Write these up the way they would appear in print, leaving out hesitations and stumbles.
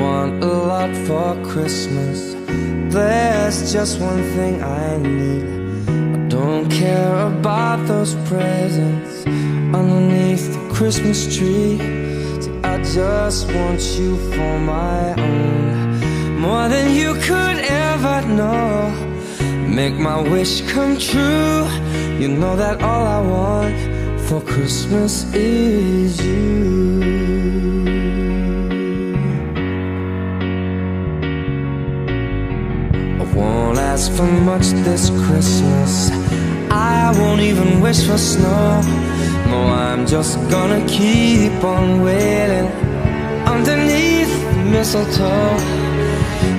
want a lot for Christmas. There's just one thing I need. I don't care about those presents underneath the Christmas tree. See, I just want you for my own, more than you could ever know. Make my wish come true. You know that all I want for Christmas is you. I won't ask for much this Christmas. I won't even wish for snow. No, I'm just gonna keep on waiting underneath the mistletoe.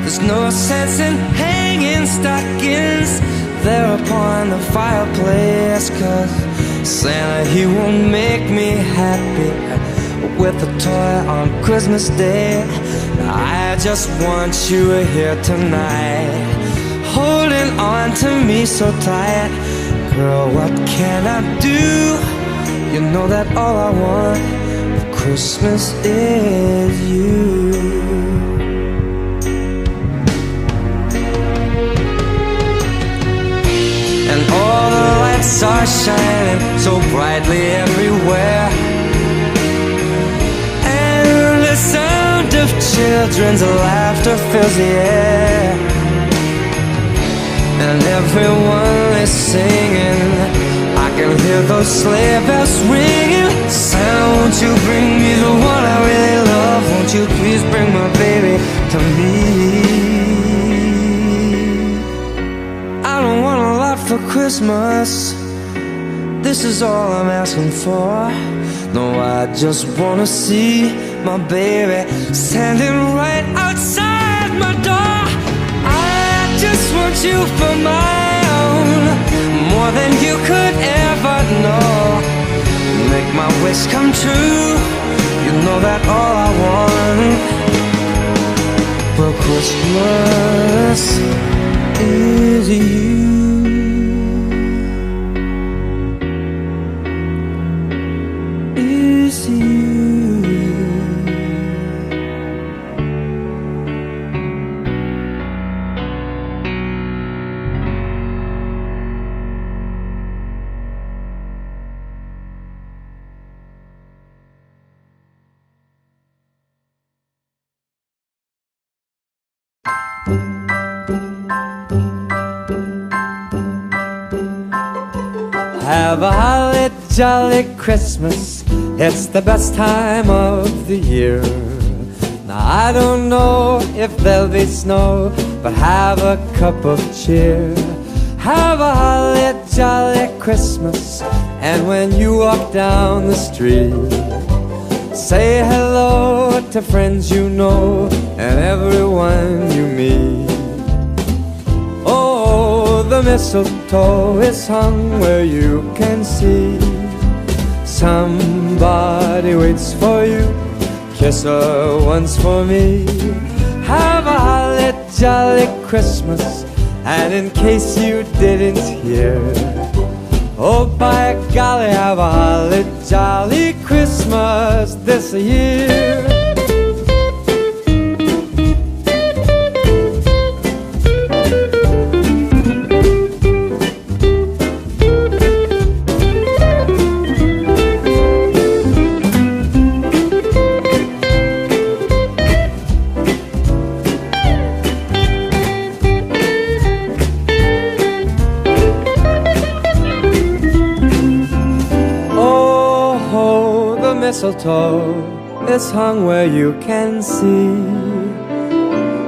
There's no sense in hanging stockings there upon the fireplace, 'cause Santa, he won't make me happy with a toy on Christmas Day. I just want you here tonight, holding on to me so tight. Girl, what can I do? You know that all I want for Christmas is you. And all the lights are shining so brightly everywhere, and the sound of children's laughter fills the air, and everyone is singing. I can hear those sleigh bells ringing. Santa, won't you bring me the one I really love? Won't you please bring my baby to me? I don't want a lot for Christmas. This is all I'm asking for. No, I just wanna see my baby standing right outside my door. I just want you for my own, more than you could ever know. Make my wish come true. You know that all I want for Christmas is you. Is you. Have a holly jolly Christmas. It's the best time of the year. Now I don't know if there'll be snow, but have a cup of cheer. Have a holly jolly Christmas. And when you walk down the street, say hello to friends you know and everyone you meet. Oh, the mistletoe is hung where you can see. Somebody waits for you, kiss her once for me. Have a holly jolly Christmas. And in case you didn't hear, oh by golly, have a holly jolly Christmas this year. Mistletoe is hung where you can see.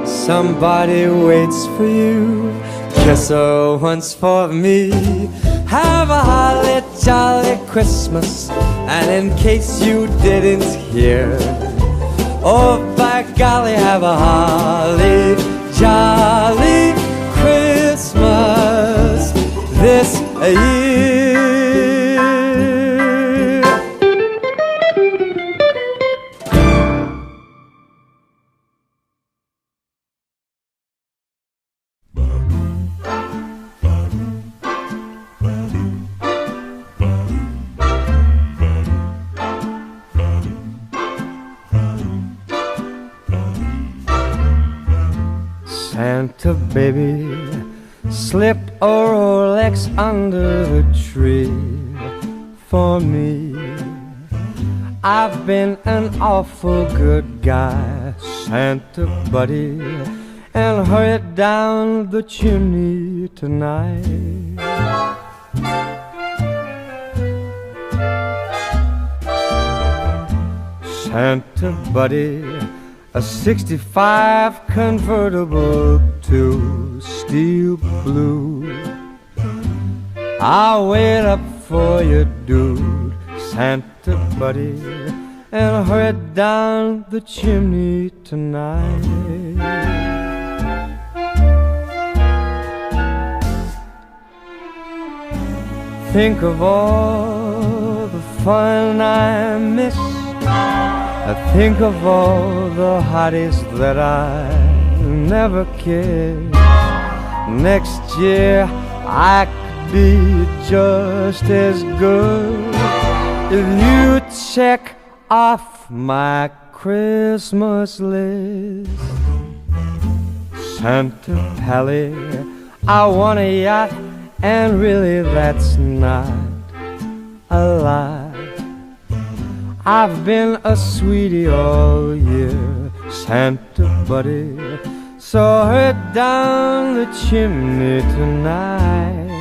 Somebody waits for you, kiss her once for me. Have a holly jolly Christmas. And in case you didn't hear, oh by golly, have a holly jolly Christmas this year. Santa baby slipped a Rolex under the tree for me. I've been an awful good guy, Santa buddy, and hurried down the chimney tonight. Santa buddy, a 65 convertible to steel blue. I'll wait up for you, dude, Santa buddy, and hurry down the chimney tonight. Think of all the fun I miss. I think of all the hotties that I never kissed. Next year I could be just as good if you check off my Christmas list. Santa Pally, I want a yacht, and really that's not a lie. I've been a sweetie all year, Santa buddy, so hurry down the chimney tonight.